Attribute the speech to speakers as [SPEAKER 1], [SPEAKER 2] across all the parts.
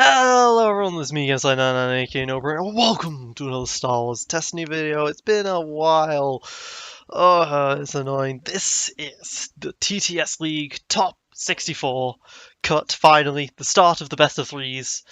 [SPEAKER 1] Hello everyone, this is me, Guys99, aka Nober, and welcome to another Star Wars Destiny video. It's been a while. Oh, it's annoying. This is the TTS League Top 64 cut, finally. The start of the best of threes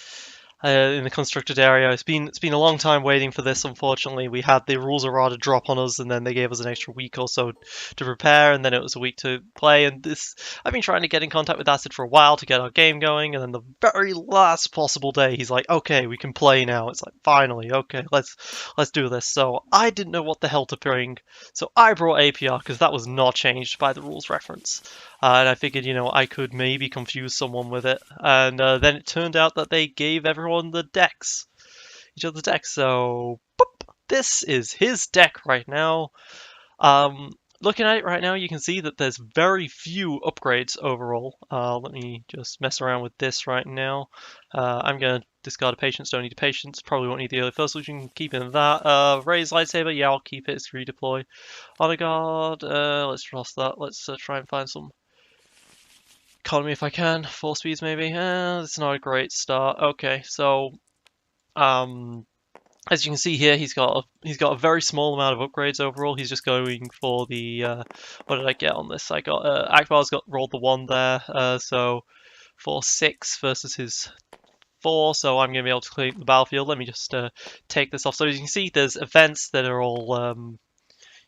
[SPEAKER 1] in the constructed area. It's been a long time waiting for this, unfortunately. We had the rules errata drop on us, and then they gave us an extra week or so to prepare, and then it was a week to play, and this... I've been trying to get in contact with Acid for a while to get our game going, and then the very last possible day, he's like, okay, we can play now. It's like, finally, okay, let's do this. So I didn't know what the hell to bring, so I brought APR, because that was not changed by the rules reference. And I figured, I could maybe confuse someone with it. And then it turned out that they gave everyone the decks. Each other's decks. So, boop, this is his deck right now. Looking at it right now, you can see that there's very few upgrades overall. Let me just mess around with this right now. I'm going to discard a Patience, don't need a Patience. Probably won't need the early first solution, keep in that. Raise Lightsaber, yeah, I'll keep it, it's redeploy. Honor Guard, let's trust that. Let's try and find some economy if I can. 4 speeds maybe. It's not a great start. Okay, so as you can see here, he's got a very small amount of upgrades overall. He's just going for the what did I get on this? I got Akbar's got rolled the 1 there, so for 6 versus his 4, so I'm going to be able to clean the battlefield. Let me just take this off. So as you can see, there's events that are all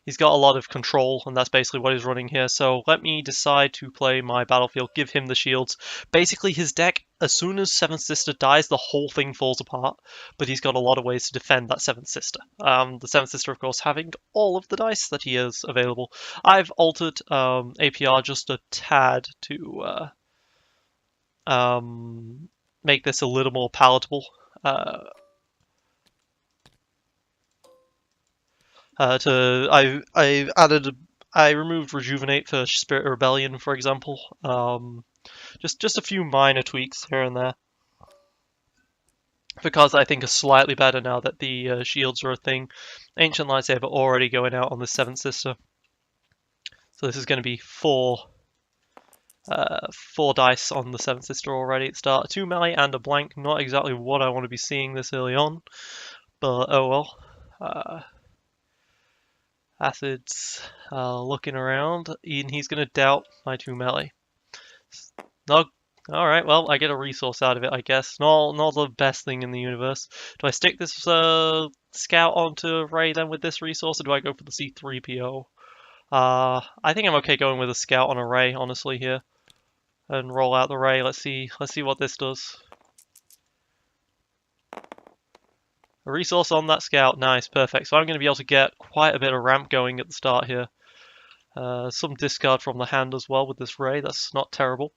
[SPEAKER 1] he's got a lot of control, and that's basically what he's running here. So let me decide to play my battlefield, give him the shields. Basically, his deck, as soon as Seventh Sister dies, the whole thing falls apart, but he's got a lot of ways to defend that Seventh Sister. The Seventh Sister, of course, having all of the dice that he has available. I've altered APR just a tad to make this a little more palatable. I removed Rejuvenate for Spirit of Rebellion, for example. Just a few minor tweaks here and there, because I think are slightly better now that the shields are a thing. Ancient Lightsaber already going out on the Seventh Sister, so this is going to be four dice on the Seventh Sister already at start. 2 melee and a blank. Not exactly what I want to be seeing this early on, but oh well. Acid's looking around, and he's going to doubt my 2 melee. No, alright, well, I get a resource out of it, I guess. Not the best thing in the universe. Do I stick this scout onto Rey then with this resource, or do I go for the C3PO? I think I'm okay going with a scout on a Rey, honestly, here. And roll out the Rey. Let's see what this does. A resource on that scout, nice, perfect. So I'm going to be able to get quite a bit of ramp going at the start here. Some discard from the hand as well with this Rey, that's not terrible.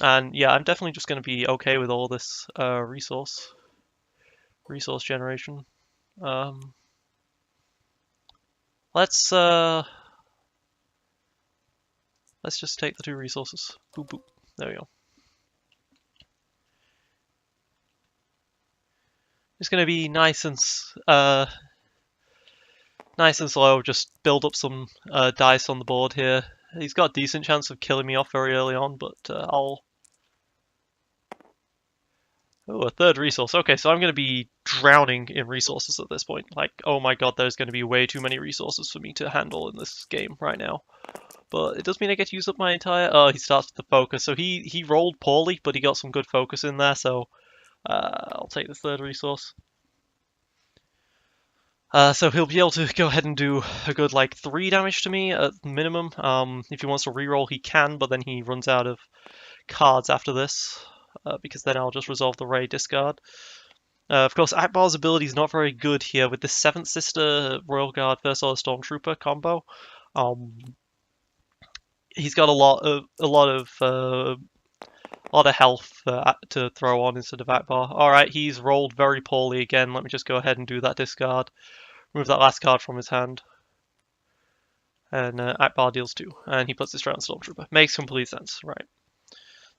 [SPEAKER 1] And yeah, I'm definitely just going to be okay with all this resource generation. Let's just take the 2 resources. Boop boop. There we go. It's going to be nice and slow. Just build up some dice on the board here. He's got a decent chance of killing me off very early on, but I'll... Oh, a 3rd resource. Okay, so I'm going to be drowning in resources at this point. Like, oh my god, there's going to be way too many resources for me to handle in this game right now. But it does mean I get to use up my entire... Oh, he starts with the focus. So he rolled poorly, but he got some good focus in there, so... I'll take the 3rd resource. So he'll be able to go ahead and do a good, 3 damage to me at minimum. If he wants to reroll, he can, but then he runs out of cards after this, because then I'll just resolve the Rey discard. Of course, Akbar's ability is not very good here with the 7th Sister Royal Guard First Order Stormtrooper combo. He's got a lot of health to throw on instead of Akbar. Alright, he's rolled very poorly again. Let me just go ahead and do that discard. Remove that last card from his hand. And Akbar deals 2. And he puts this round Stormtrooper. Makes complete sense, right.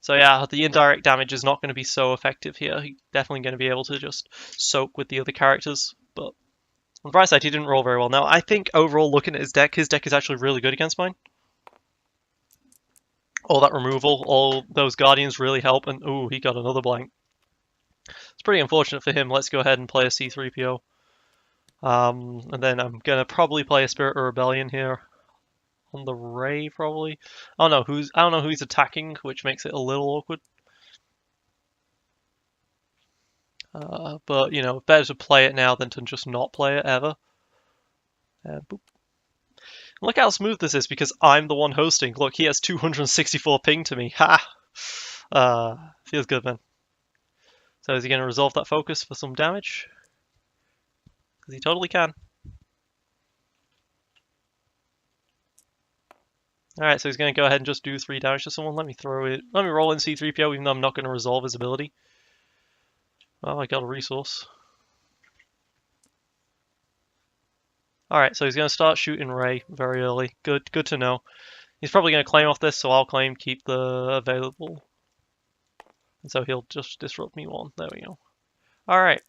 [SPEAKER 1] So yeah, the indirect damage is not going to be so effective here. He's definitely going to be able to just soak with the other characters. But on the bright side, he didn't roll very well. Now, I think overall, looking at his deck is actually really good against mine. All that removal, all those Guardians really help, and ooh, he got another blank. It's pretty unfortunate for him. Let's go ahead and play a C-3PO. And then I'm gonna probably play a Spirit of Rebellion here on the Ray, probably. I don't know who's attacking, which makes it a little awkward. But you know, better to play it now than to just not play it ever. Boop. Look how smooth this is because I'm the one hosting. Look, he has 264 ping to me. Ha! Feels good, man. So is he going to resolve that focus for some damage? Because he totally can. Alright, so he's going to go ahead and just do 3 damage to someone. Let me roll in C-3PO even though I'm not going to resolve his ability. Well, I got a resource. Alright, so he's going to start shooting Ray very early. Good to know. He's probably going to claim off this, so I'll claim keep the available. And so he'll just disrupt me 1. There we go. Alright.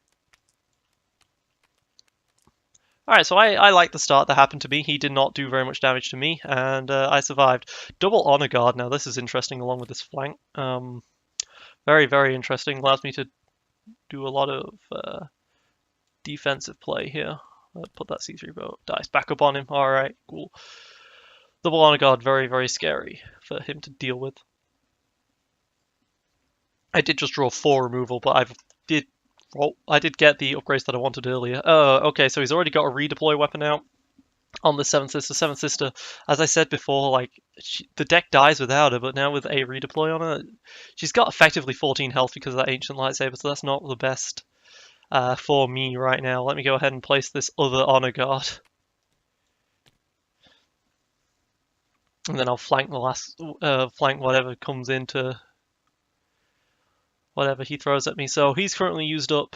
[SPEAKER 1] Alright, so I like the start that happened to me. He did not do very much damage to me, and I survived. Double Honor Guard, now this is interesting along with this flank. Very, very interesting. Allows me to do a lot of defensive play here. Put that C3 dice back up on him. Alright, cool. Double Honor Guard, very, very scary for him to deal with. I did just draw 4 removal, but I did get the upgrades that I wanted earlier. Oh, okay, so he's already got a redeploy weapon out on the 7th Sister. 7th Sister, as I said before, like, the deck dies without her, but now with a redeploy on her, she's got effectively 14 health because of that Ancient Lightsaber, so that's not the best for me right now. Let me go ahead and place this other Honor Guard. And then I'll flank the last, flank whatever comes into whatever he throws at me. So he's currently used up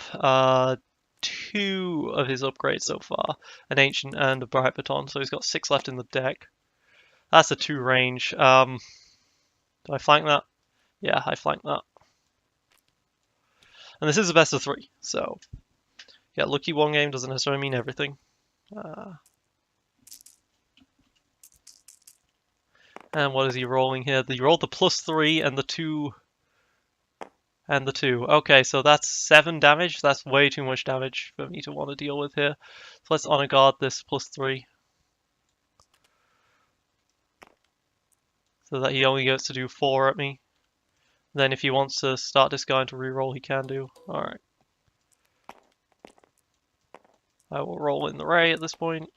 [SPEAKER 1] 2 of his upgrades so far, an Ancient and a Bright Baton, so he's got 6 left in the deck. That's a 2 range. Do I flank that? Yeah, I flank that. And this is a best of 3, so yeah, lucky 1 game doesn't necessarily mean everything. And what is he rolling here? He rolled the +3 and the 2. And the 2. Okay, so that's 7 damage. That's way too much damage for me to want to deal with here. So let's Honor Guard this +3. So that he only gets to do 4 at me. Then if he wants to start discarding to reroll, he can do. Alright. I will roll in the Ray at this point.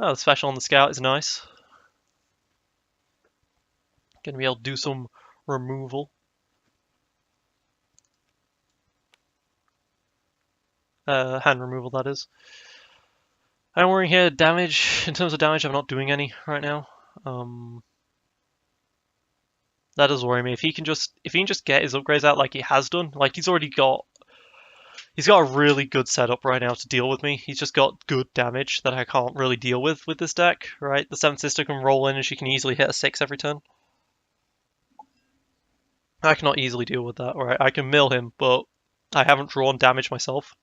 [SPEAKER 1] Oh, the special on the Scout is nice. Gonna be able to do some removal. Hand removal, that is. I'm worrying here, damage, in terms of damage, I'm not doing any right now. That does worry me. If he can just get his upgrades out like he has done, like he's got a really good setup right now to deal with me. He's just got good damage that I can't really deal with this deck, right? The 7th Sister can roll in and she can easily hit a 6 every turn. I cannot easily deal with that, right? I can mill him, but I haven't drawn damage myself.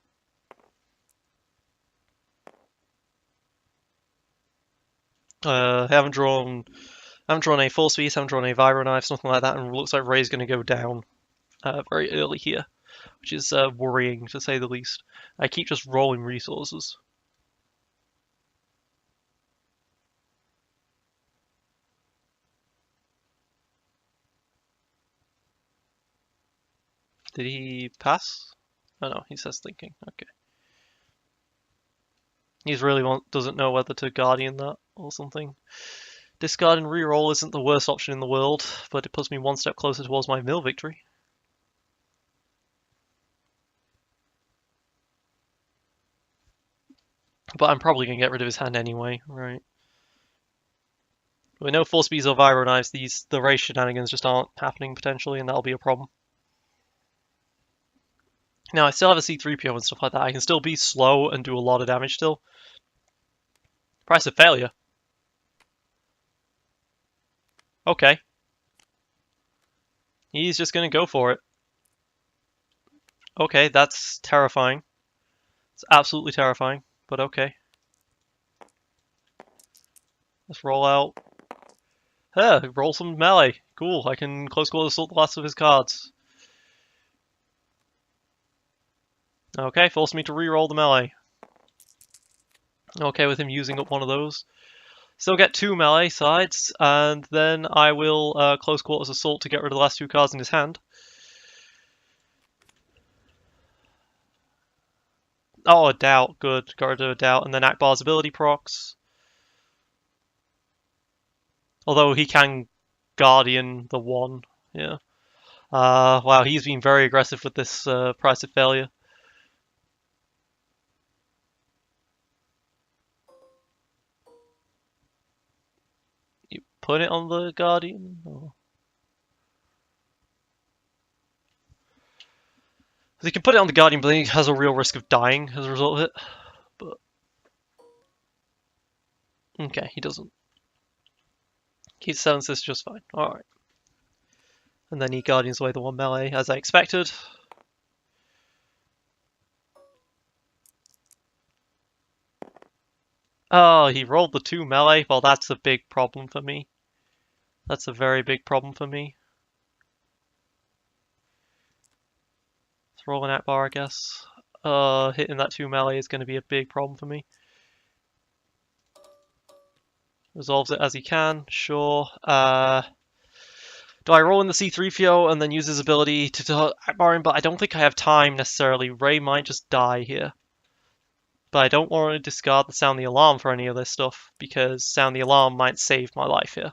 [SPEAKER 1] I haven't drawn a Force Beast, haven't drawn a Vibro Knife, something like that, and it looks like Ray's going to go down very early here, which is worrying to say the least. I keep just rolling resources. Did he pass? Oh no, he says thinking. Okay. He's really doesn't know whether to Guardian that or something. Discard and reroll isn't the worst option in the world, but it puts me 1 step closer towards my mill victory. But I'm probably going to get rid of his hand anyway, right? With no Force Bees or Vibro Knives, the race shenanigans just aren't happening potentially, and that'll be a problem. Now, I still have a C-3PO and stuff like that. I can still be slow and do a lot of damage still. Price of failure. Okay. He's just going to go for it. Okay, that's terrifying. It's absolutely terrifying, but okay. Let's roll out. Roll some melee. Cool, I can close quarters assault the last of his cards. Okay, force me to re-roll the melee. Okay with him using up one of those. Still get 2 melee sides, and then I will close quarters assault to get rid of the last 2 cards in his hand. Oh, a doubt, good. Got rid of a doubt, and then Akbar's ability procs. Although he can Guardian the 1, yeah. Wow, he's been very aggressive with this price of failure. You put it on the Guardian? Or... he can put it on the Guardian, but he has a real risk of dying as a result of it. But okay, he doesn't. Keeps 7 assists just fine. Alright. And then he Guardians away the 1 melee, as I expected. Oh, he rolled the 2 melee? Well, that's a big problem for me. That's a very big problem for me. Let's roll an Akbar, I guess. Hitting that 2 melee is going to be a big problem for me. Resolves it as he can, sure. Do I roll in the C3PO and then use his ability to Akbar him? But I don't think I have time necessarily. Ray might just die here. But I don't want to discard the Sound the Alarm for any of this stuff, because Sound the Alarm might save my life here.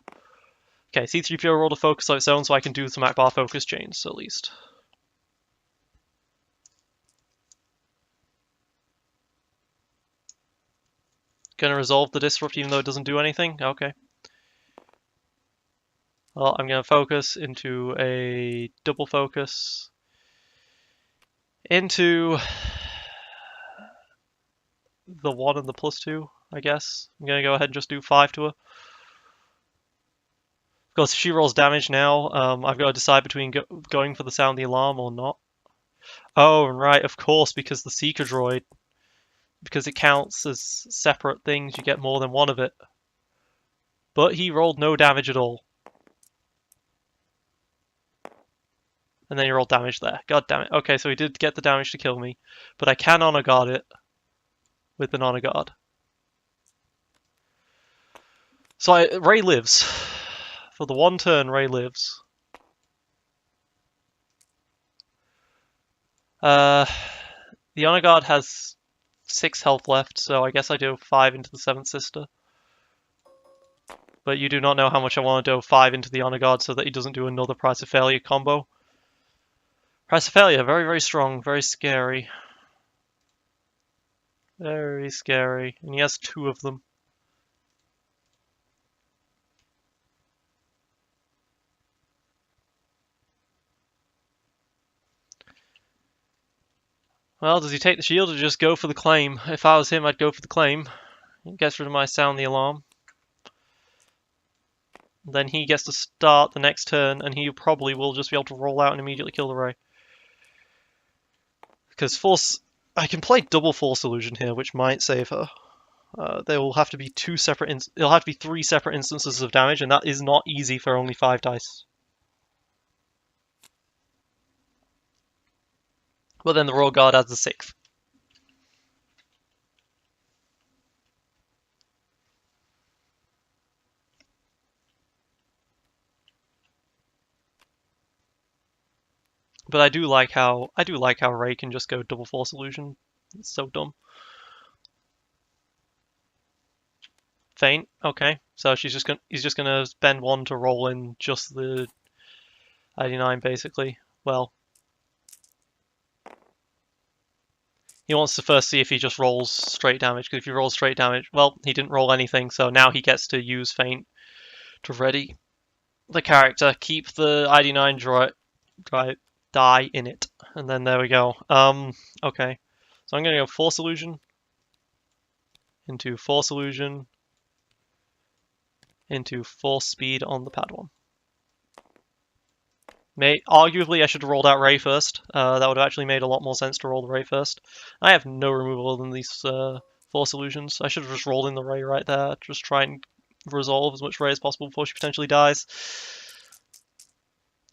[SPEAKER 1] Okay, C3PO rolled a focus on its own, so I can do some Akbar focus chains, at least. Gonna resolve the disrupt even though it doesn't do anything? Okay. Well, I'm gonna focus into a double focus. Into the 1 and the +2, I guess. I'm gonna go ahead and just do 5 to her. Of course, if she rolls damage now, I've got to decide between going for the Sound the Alarm or not. Oh, right, of course, because the Seeker Droid. Because it counts as separate things, you get more than one of it. But he rolled no damage at all. And then he rolled damage there. God damn it. Okay, so he did get the damage to kill me. But I can honor guard it with an honor guard. So Ray lives. For the 1 turn, Ray lives. The honor guard has 6 health left, so I guess I do 5 into the 7th sister. But you do not know how much I want to do 5 into the honor guard so that he doesn't do another price of failure combo. Price of failure, very, very strong, very scary. Very scary. And he has 2 of them. Well, does he take the shield or just go for the claim? If I was him, I'd go for the claim. He gets rid of my Sound the Alarm. Then he gets to start the next turn, and he probably will just be able to roll out and immediately kill the Ray. Because I can play double Force Illusion here, which might save her. There will have to be 2 separate. It'll have to be 3 separate instances of damage, and that is not easy for only 5 dice. But then the Royal Guard adds the 6th. But I do like how Ray can just go double Force Illusion. It's so dumb. Feint, okay. So he's just gonna spend 1 to roll in just the 89 basically. Well, he wants to first see if he just rolls straight damage, because if he rolls straight damage, well, he didn't roll anything, so now he gets to use Feint to ready the character, keep the ID9 die in it, and then there we go. Okay. So I'm gonna go Force Illusion into Force Illusion into Force Speed on the Padawan. Arguably, I should have rolled out Ray first. That would have actually made a lot more sense to roll the Ray first. I have no removal other than these Force Illusions. I should have just rolled in the Ray right there. Just try and resolve as much Ray as possible before she potentially dies.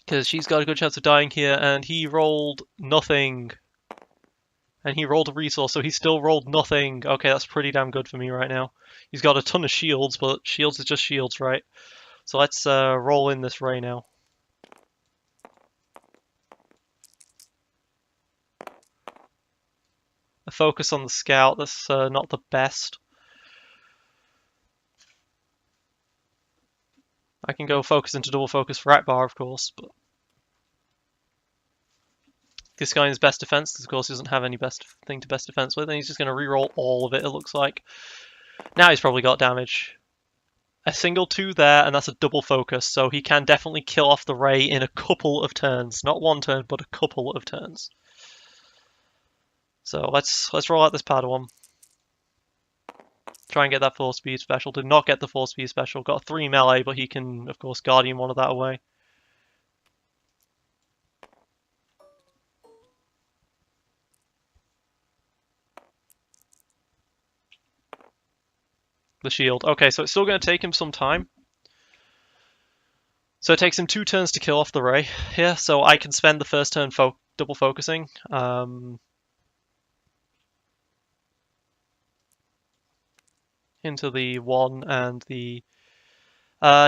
[SPEAKER 1] Because she's got a good chance of dying here, and he rolled nothing. And he rolled a resource, so he still rolled nothing. Okay, that's pretty damn good for me right now. He's got a ton of shields, but shields is just shields, right? So let's roll in this Ray now. A focus on the scout, that's not the best. I can go focus into double focus for Akbar, of course, but this guy is best defense, because of course he doesn't have any best thing to best defense with, and he's just going to reroll all of it, it looks like. Now he's probably got damage. A single 2 there, and that's a double focus, so he can definitely kill off the Ray in a couple of turns. Not one turn, but a couple of turns. So let's roll out this Padawan. Try and get that 4 speed special. Did not get the 4 speed special. Got a 3 melee, but he can, of course, Guardian one of that away. The shield. Okay, so it's still going to take him some time. So it takes him 2 turns to kill off the Ray here, so I can spend the first turn double focusing. Into the 1 and the...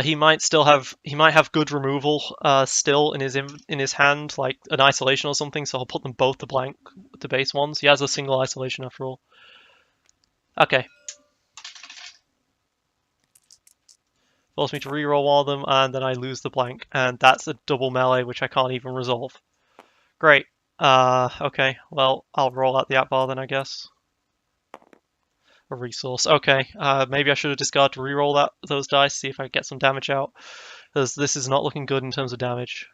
[SPEAKER 1] he might have good removal still in his hand, like an isolation or something, so I'll put them both to blank, to base ones. He has a single isolation after all. Okay. Force me to reroll one of them, and then I lose the blank. And that's a double melee, which I can't even resolve. Great. Okay, well, I'll roll out the Akbar then, I guess. A resource. Okay, maybe I should have discarded to reroll those dice, see if I get some damage out. Because this is not looking good in terms of damage.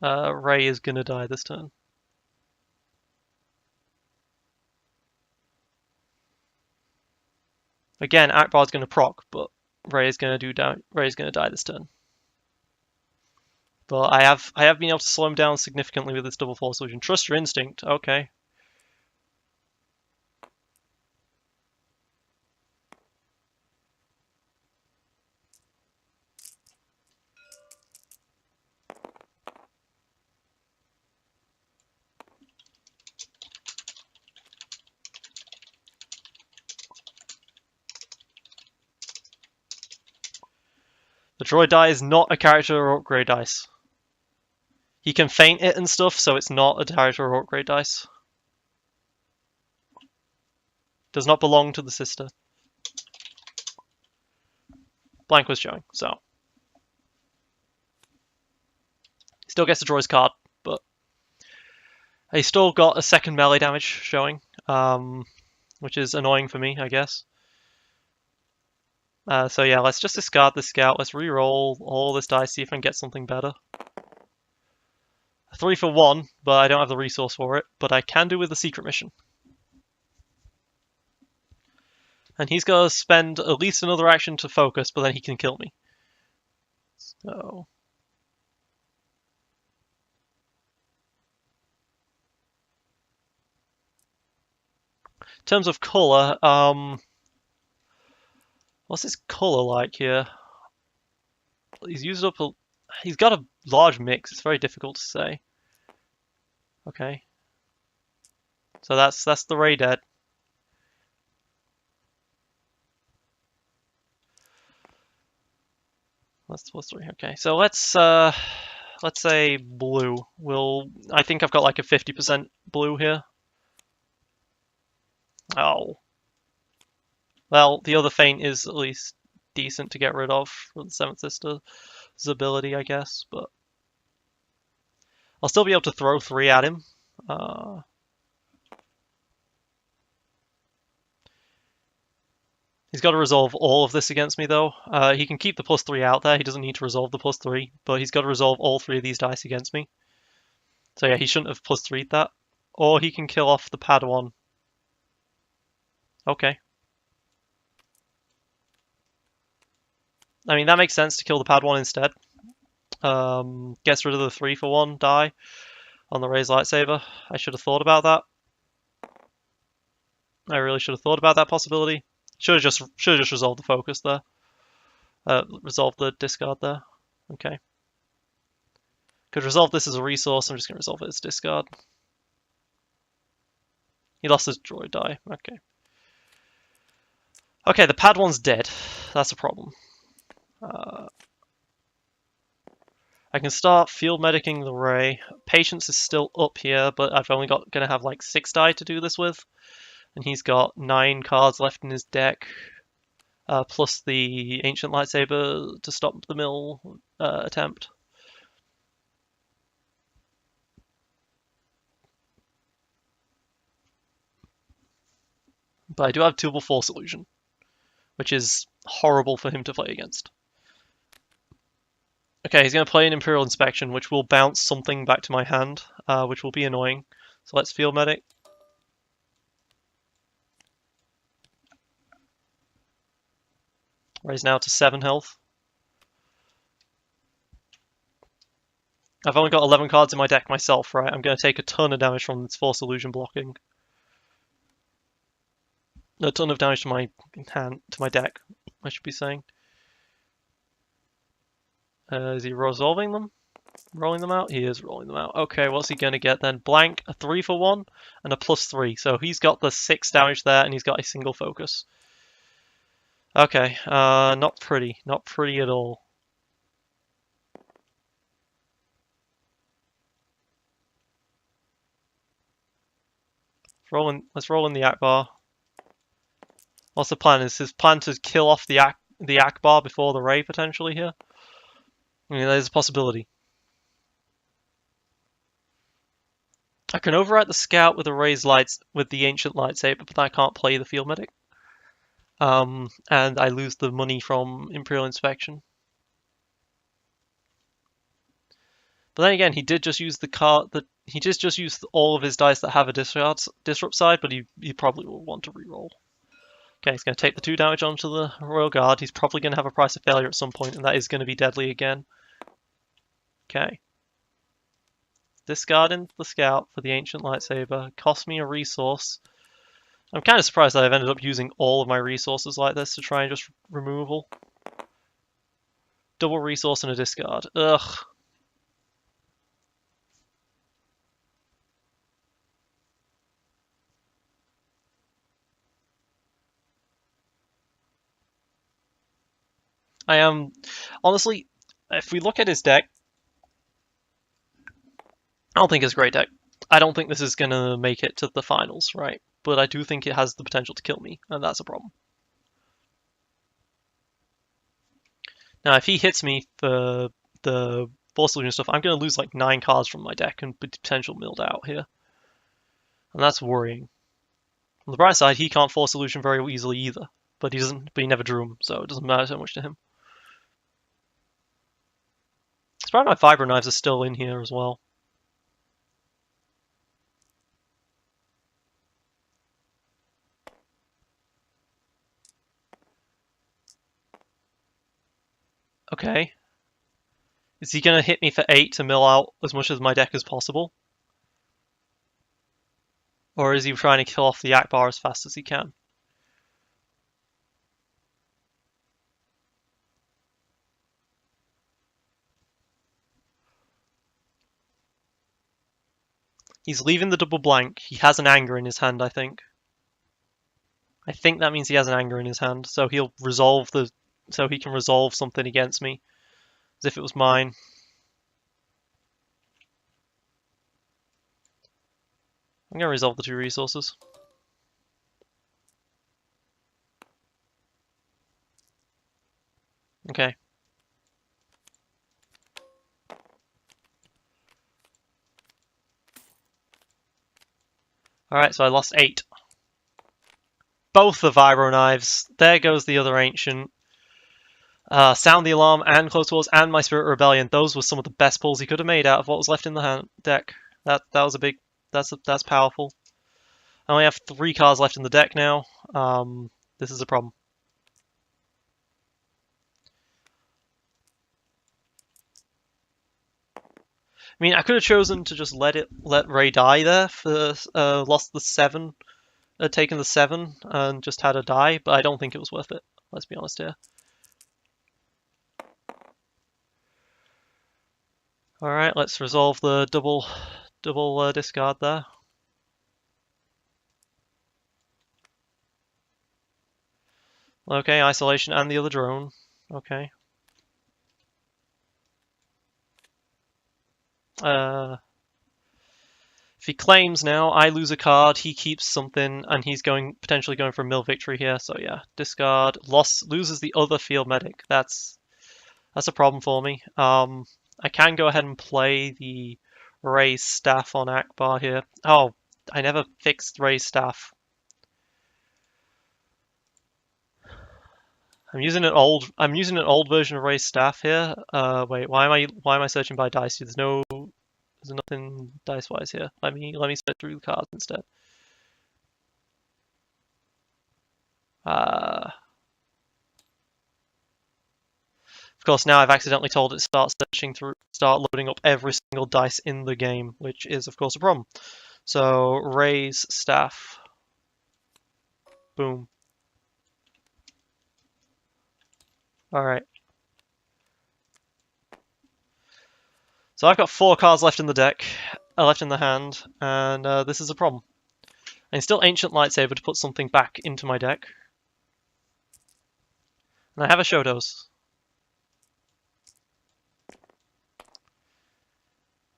[SPEAKER 1] Ray is gonna die this turn. Again, Akbar's gonna proc, but Ray is gonna die this turn. But I have been able to slow him down significantly with this double force solution. Trust your instinct. Okay. The droid die is not a character or upgrade dice. He can feint it and stuff, so it's not a character or upgrade dice. Does not belong to the sister. Blank was showing, so. Still gets the droid's card, but he still got a second melee damage showing, which is annoying for me, I guess. So yeah, let's just discard the scout. Let's re-roll all this dice, see if I can get something better. 3 for 1, but I don't have the resource for it. But I can do with the secret mission. And he's going to spend at least another action to focus, but then he can kill me. So... in terms of colour, what's his colour like here? He's got a large mix, it's very difficult to say. Okay. So that's the Ray dead. What's 3? Okay, so let's say blue. I think I've got like a 50% blue here. Oh. Well, the other feint is at least decent to get rid of for the 7th Sister's ability, I guess, but I'll still be able to throw 3 at him. He's got to resolve all of this against me, though. He can keep the +3 out there. He doesn't need to resolve the +3, but he's got to resolve all 3 of these dice against me. So yeah, he shouldn't have +3'd that. Or he can kill off the Padawan. Okay. I mean, that makes sense to kill the Padawan instead. Gets rid of the 3 for 1 die on the Ray's lightsaber. I should have thought about that. I really should have thought about that possibility. Should have just resolved the focus there. Resolve the discard there. Okay. Could resolve this as a resource. I'm just going to resolve it as discard. He lost his droid die. Okay. Okay, the pad one's dead. That's a problem. I can start field medicing the Ray. Patience is still up here, but I've only got gonna have like 6 die to do this with, and he's got 9 cards left in his deck, plus the Ancient Lightsaber to stop the mill attempt. But I do have Tubal Force Illusion, which is horrible for him to play against. Okay, he's going to play an Imperial Inspection, which will bounce something back to my hand, which will be annoying. So let's Field Medic. Raise now to 7 health. I've only got 11 cards in my deck myself, right? I'm going to take a ton of damage from this Force Illusion blocking. A ton of damage to my hand, to my deck, I should be saying. Is he resolving them? Rolling them out? He is rolling them out. Okay, what's he going to get then? Blank, a 3 for 1, and a +3. So he's got the 6 damage there, and he's got a single focus. Okay, not pretty. Not pretty at all. Let's roll in the Akbar. What's the plan? Is his plan to kill off the Akbar before the Ray potentially here? I mean, there's a possibility. I can overwrite the Scout with the Ancient Lightsaber, but I can't play the Field Medic. And I lose the money from Imperial Inspection. But then again, he did just use the card that he just used all of his dice that have a disrupt side, but he probably will want to reroll. Okay, he's going to take the 2 damage onto the Royal Guard. He's probably going to have a price of failure at some point, and that is going to be deadly again. Okay. Discarding the Scout for the Ancient Lightsaber. Cost me a resource. I'm kind of surprised that I've ended up using all of my resources like this to try and just removal. Double resource and a discard. Ugh. I am... Honestly, if we look at his deck, I don't think it's a great deck. I don't think this is going to make it to the finals, right? But I do think it has the potential to kill me, and that's a problem. Now, if he hits me for the Force Illusion stuff, I'm going to lose like 9 cards from my deck and potential milled out here. And that's worrying. On the bright side, he can't Force Illusion very easily either. But he never drew them, so it doesn't matter so much to him. It's probably my Vibro Knives are still in here as well. Okay. Is he going to hit me for 8 to mill out as much of my deck as possible? Or is he trying to kill off the Akbar as fast as he can? He's leaving the double blank. He has an anger in his hand, I think. I think that means he has an anger in his hand, so he'll resolve so he can resolve something against me, as if it was mine. I'm going to resolve the 2 resources. Okay. Alright, so I lost 8. Both the Vibro Knives. There goes the other Ancient. Sound the Alarm and Close Wars and my Spirit Rebellion. Those were some of the best pulls he could have made out of what was left in the deck. That was a big... That's powerful. I only have 3 cards left in the deck now. This is a problem. I mean, I could have chosen to just let Ray die there for lost the 7, taken the 7 and just had a die, but I don't think it was worth it. Let's be honest here. Alright, let's resolve the double discard there. Okay, isolation and the other drone. Okay. If he claims now, I lose a card, he keeps something, and he's potentially going for a mill victory here. So yeah, discard, loses the other field medic. That's a problem for me. I can go ahead and play the Ray's staff on Akbar here. Oh, I never fixed Ray's staff. I'm using an old version of Ray's staff here. Wait, why am I searching by dice? There's nothing dice-wise here. Let me search through the cards instead. Of course, now I've accidentally told it to start loading up every single dice in the game, which is of course a problem. So Ray's staff. Boom. Alright. So I've got 4 cards left in the deck, left in the hand, and this is a problem. I can still Ancient Lightsaber to put something back into my deck. And I have a Shotos.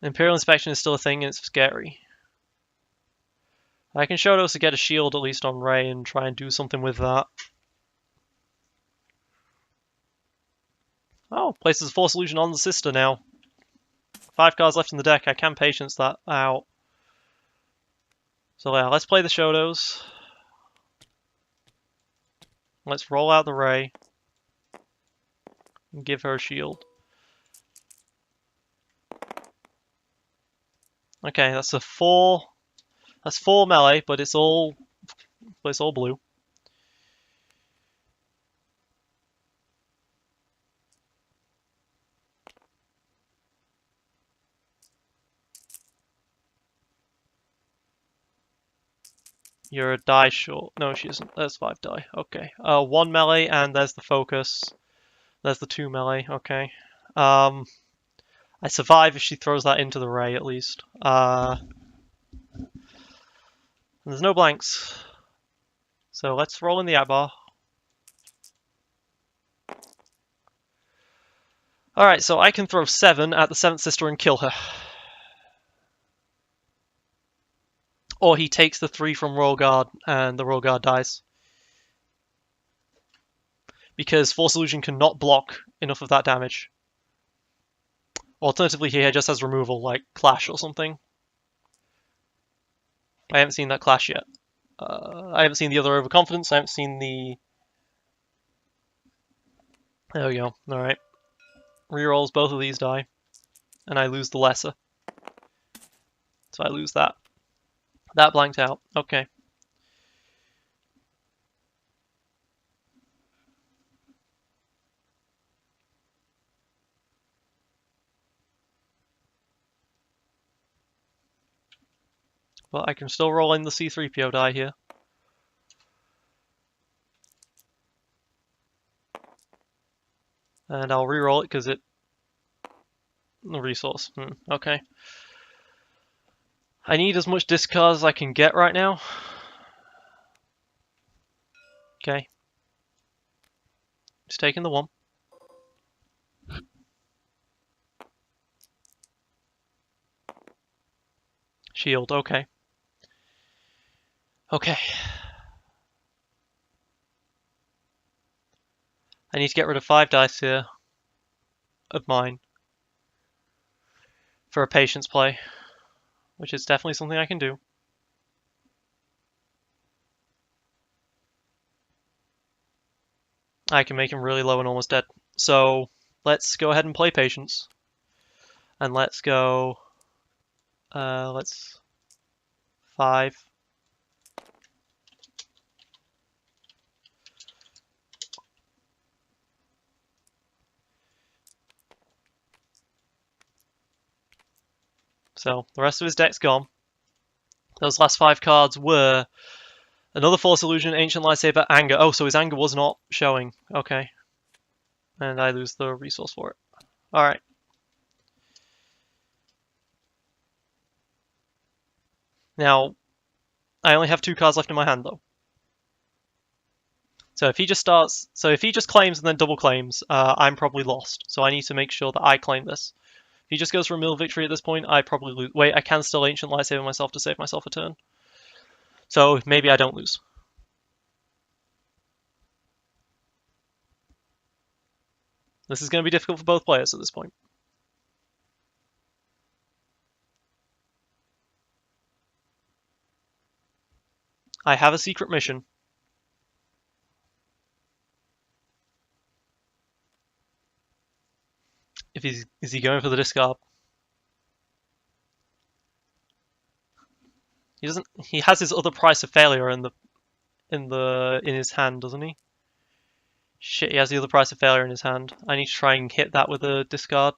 [SPEAKER 1] Imperial Inspection is still a thing and it's scary. I can Shotos to get a shield at least on Ray and try and do something with that. Oh, places a Force Illusion on the sister now. 5 cards left in the deck. I can patience that out. So yeah, let's play the Shotos. Let's roll out the Ray. And give her a shield. Okay, that's a 4. That's 4 melee, but it's all blue. You're a die short. No, she isn't. There's 5 die. Okay. 1 melee, and there's the focus. There's the 2 melee. Okay. I survive if she throws that into the Ray, at least. There's no blanks. So let's roll in the Akbar. Alright, so I can throw 7 at the 7th sister and kill her. Or he takes the 3 from Royal Guard, and the Royal Guard dies. Because Force Illusion cannot block enough of that damage. Alternatively, he just has removal, like Clash or something. I haven't seen that Clash yet. I haven't seen the other Overconfidence, I haven't seen the... There we go, alright. Rerolls both of these die, and I lose the lesser. So I lose that. That blanked out, okay. But I can still roll in the C-3PO die here. And I'll re-roll it because it... The resource. Okay. I need as much discard as I can get right now. Okay. Just taking the 1. Shield, okay. Okay. I need to get rid of 5 dice here. Of mine. For a patience play. Which is definitely something I can do. I can make him really low and almost dead. So, let's go ahead and play patience. And let's go... let's... 5. So, the rest of his deck's gone. Those last 5 cards were another Force Illusion, Ancient Lightsaber, Anger. Oh, so his Anger was not showing. Okay. And I lose the resource for it. Alright. Now, I only have 2 cards left in my hand, though. So if he just claims and then double claims, I'm probably lost. So I need to make sure that I claim this. If he just goes for a mill victory at this point, I probably lose. Wait, I can still Ancient Lightsaber myself to save myself a turn. So maybe I don't lose. This is going to be difficult for both players at this point. I have a secret mission. Is he going for the discard? He doesn't. He has his other price of failure in his hand, doesn't he? Shit, he has the other price of failure in his hand. I need to try and hit that with a discard.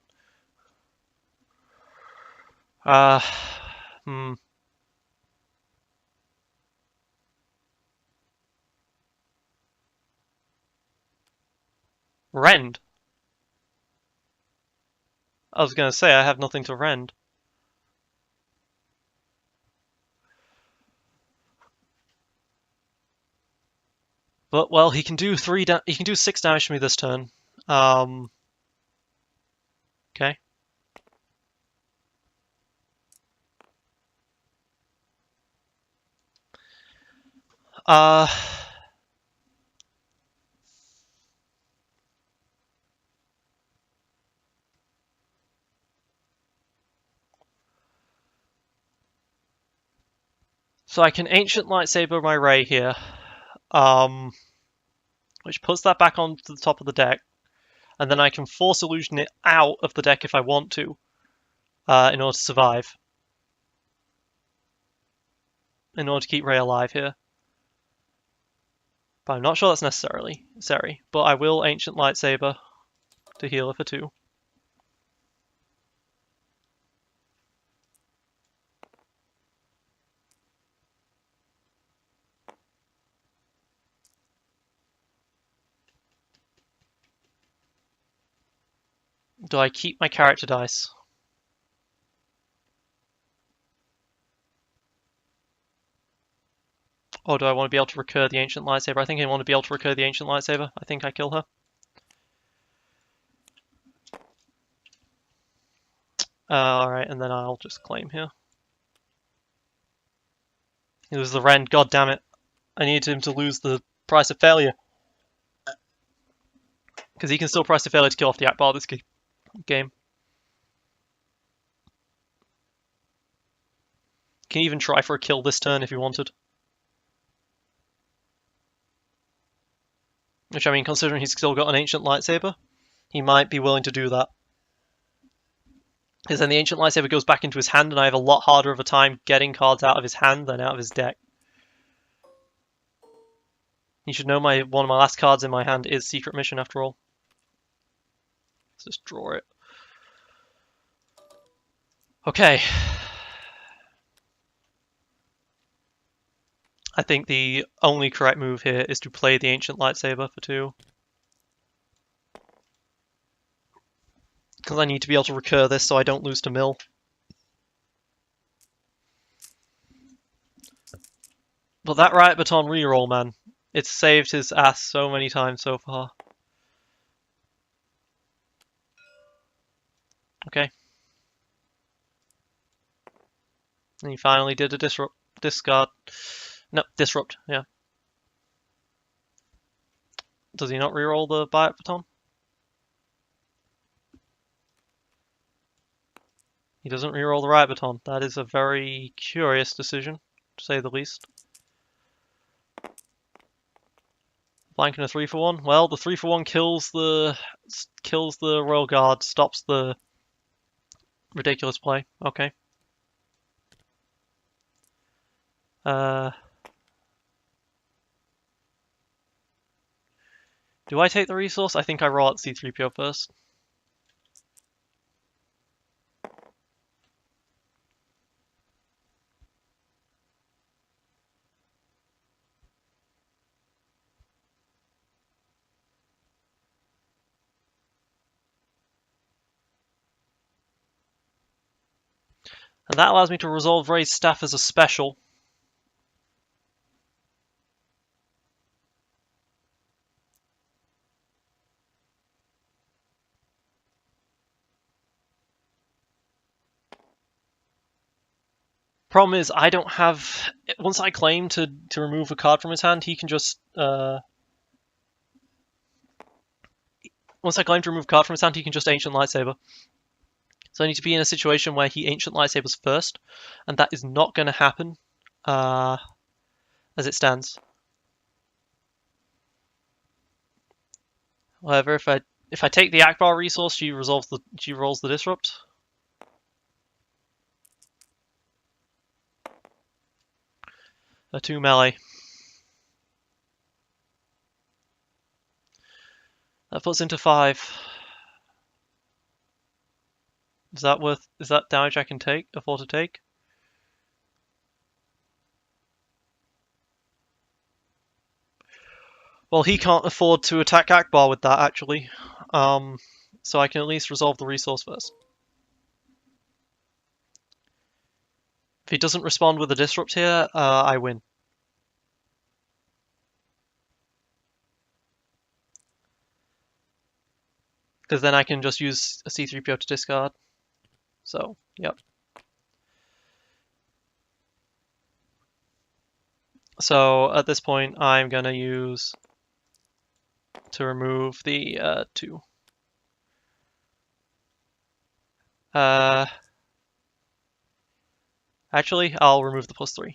[SPEAKER 1] Uh, hmm. Rend. I was going to say I have nothing to rend. But well, he can do 6 damage to me this turn. Okay. So I can Ancient Lightsaber my Ray here, which puts that back onto the top of the deck, and then I can Force Illusion it out of the deck if I want to, in order to survive. In order to keep Ray alive here. But I'm not sure that's necessarily necessary. But I will Ancient Lightsaber to heal her for 2. Do I keep my character dice? Or do I want to be able to recur the Ancient Lightsaber? I think I want to be able to recur the Ancient Lightsaber. I think I kill her. Alright, and then I'll just claim here. He loses the rend, god damn it. I need him to lose the price of failure. Because he can still price of failure to kill off the Akbar this game. Can even try for a kill this turn if he wanted. Which, I mean, considering he's still got an Ancient Lightsaber, he might be willing to do that. Because then the Ancient Lightsaber goes back into his hand, and I have a lot harder of a time getting cards out of his hand than out of his deck. You should know one of my last cards in my hand is Secret Mission after all. Let's just draw it. Okay. I think the only correct move here is to play the Ancient Lightsaber for 2. Because I need to be able to recur this so I don't lose to mill. But that Riot Baton reroll, man. It's saved his ass so many times so far. Okay. And he finally did a discard. No, disrupt, yeah. Does he not reroll the Riot Baton? He doesn't reroll the Riot Baton. That is a very curious decision, to say the least. Blanking a 3-for-1. Well, the 3-for-1 kills the Royal Guard, stops the ridiculous play. Okay. Do I take the resource? I think I roll out C-3PO first. And that allows me to resolve Ray's staff as a special. Problem is, I don't have... Once I claim to remove a card from his hand, he can just... Once I claim to remove a card from his hand, he can just Ancient Lightsaber. So I need to be in a situation where he Ancient Lightsabers first, and that is not going to happen as it stands. However, if I take the Akbar resource, she rolls the Disrupt. A 2 melee. That puts into 5. Is that damage I can afford to take? Well, he can't afford to attack Akbar with that, actually. So I can at least resolve the resource first. If he doesn't respond with a Disrupt here, I win. Because then I can just use a C-3PO to discard. So, yep. So at this point, I'm going to use to remove the 2. Actually, I'll remove the +3.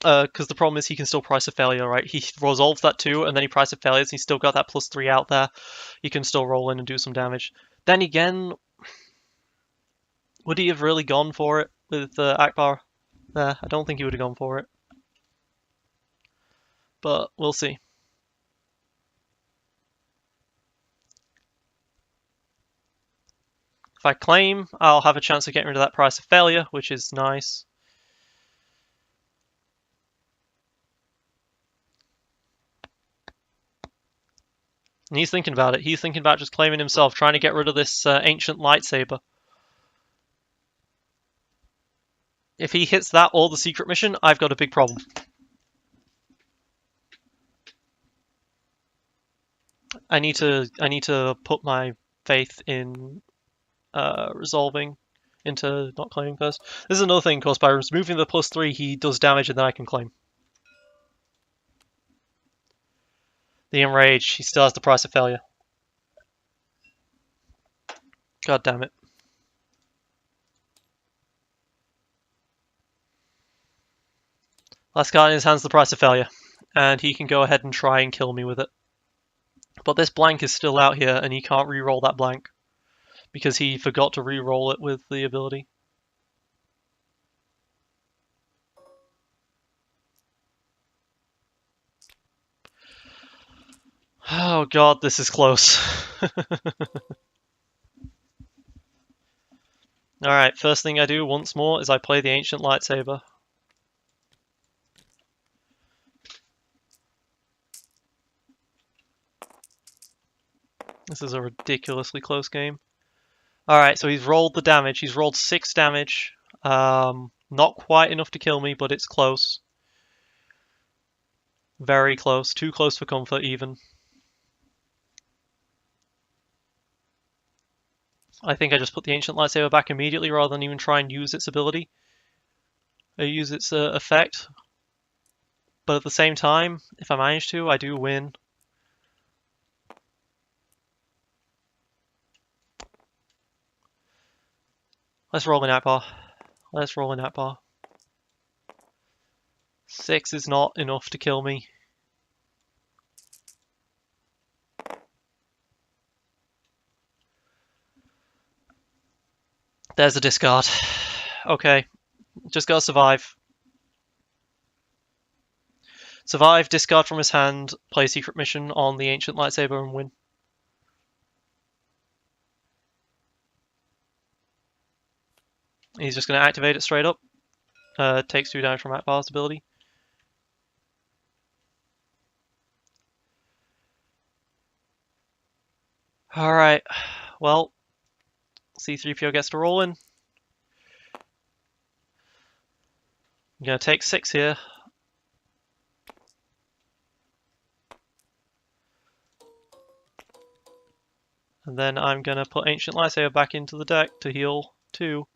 [SPEAKER 1] Because the problem is he can still price a failure, right? He resolves that 2, and then he price a failures, and he's still got that +3 out there. He can still roll in and do some damage. Then again, would he have really gone for it with Akbar there? I don't think he would have gone for it. But we'll see. If I claim, I'll have a chance of getting rid of that price of failure, which is nice. And he's thinking about it. He's thinking about just claiming himself, trying to get rid of this ancient lightsaber. If he hits that or the secret mission, I've got a big problem. I need to put my faith in resolving into not claiming first. This is another thing, of course, by removing the +3, he does damage and then I can claim. The Enrage, he still has the price of failure. God damn it. Last card in his hand's the price of failure, and he can go ahead and try and kill me with it. But this blank is still out here, and he can't re-roll that blank, because he forgot to re-roll it with the ability. Oh god, this is close. Alright, first thing I do once more is I play the Ancient Lightsaber. This is a ridiculously close game. Alright, so he's rolled the damage. He's rolled 6 damage. Not quite enough to kill me, but it's close. Very close. Too close for comfort, even. I think I just put the Ancient Lightsaber back immediately rather than even try and use its ability. Or use its effect. But at the same time, if I manage to, I do win. Let's roll in that bar. Let's roll in that bar. 6 is not enough to kill me. There's a discard. Okay, just gotta survive. Survive, discard from his hand, play a secret mission on the Ancient Lightsaber and win. He's just gonna activate it straight up. takes 2 damage from Akbar's ability. Alright, well, C3PO gets to roll in. I'm gonna take 6 here. And then I'm gonna put Ancient Lightsaber back into the deck to heal 2.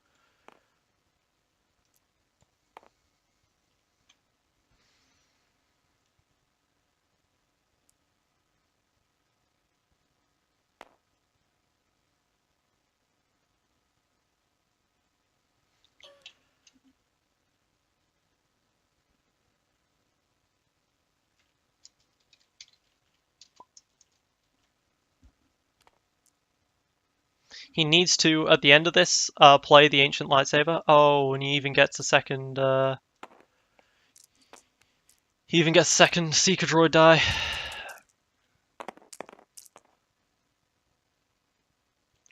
[SPEAKER 1] He needs to, at the end of this, play the Ancient Lightsaber. Oh, and he even gets a second, he even gets a second Seeker Droid die.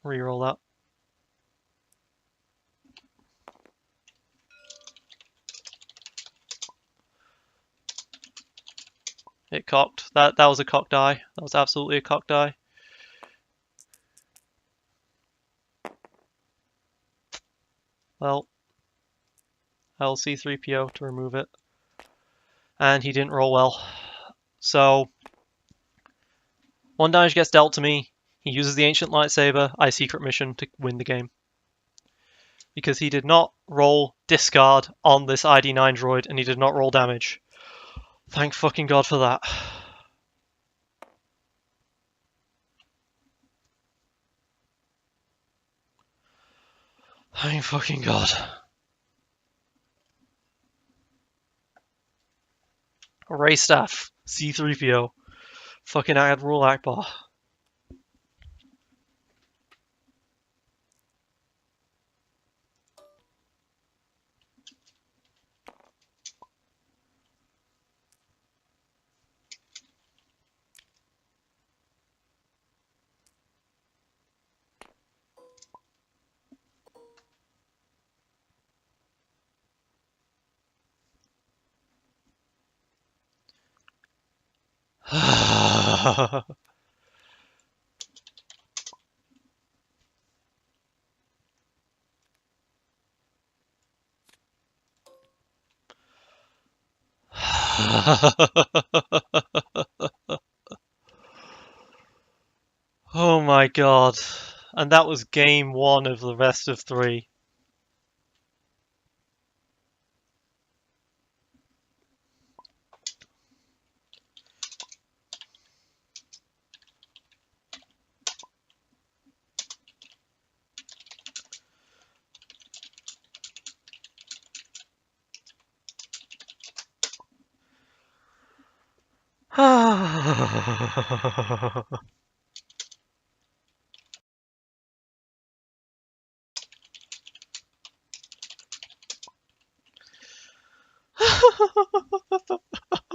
[SPEAKER 1] Reroll that. It cocked. That was a cock die. That was absolutely a cock die. Well, I'll C3PO to remove it. And he didn't roll well. So, 1 damage gets dealt to me. He uses the Ancient Lightsaber. I secret mission to win the game. Because he did not roll discard on this ID9 droid, and he did not roll damage. Thank fucking God for that. Thank fucking God. Ray Staff, C3PO, fucking Admiral Akbar. Oh my God. And that was game 1 of the best of 3.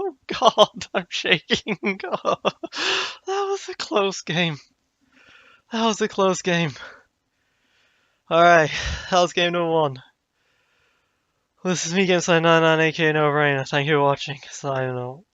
[SPEAKER 1] Oh God, I'm shaking. Oh, that was a close game. That was a close game. Alright, that was game number 1. This is me, GameSide99, aka No Brainer. Thank you for watching. Signing out.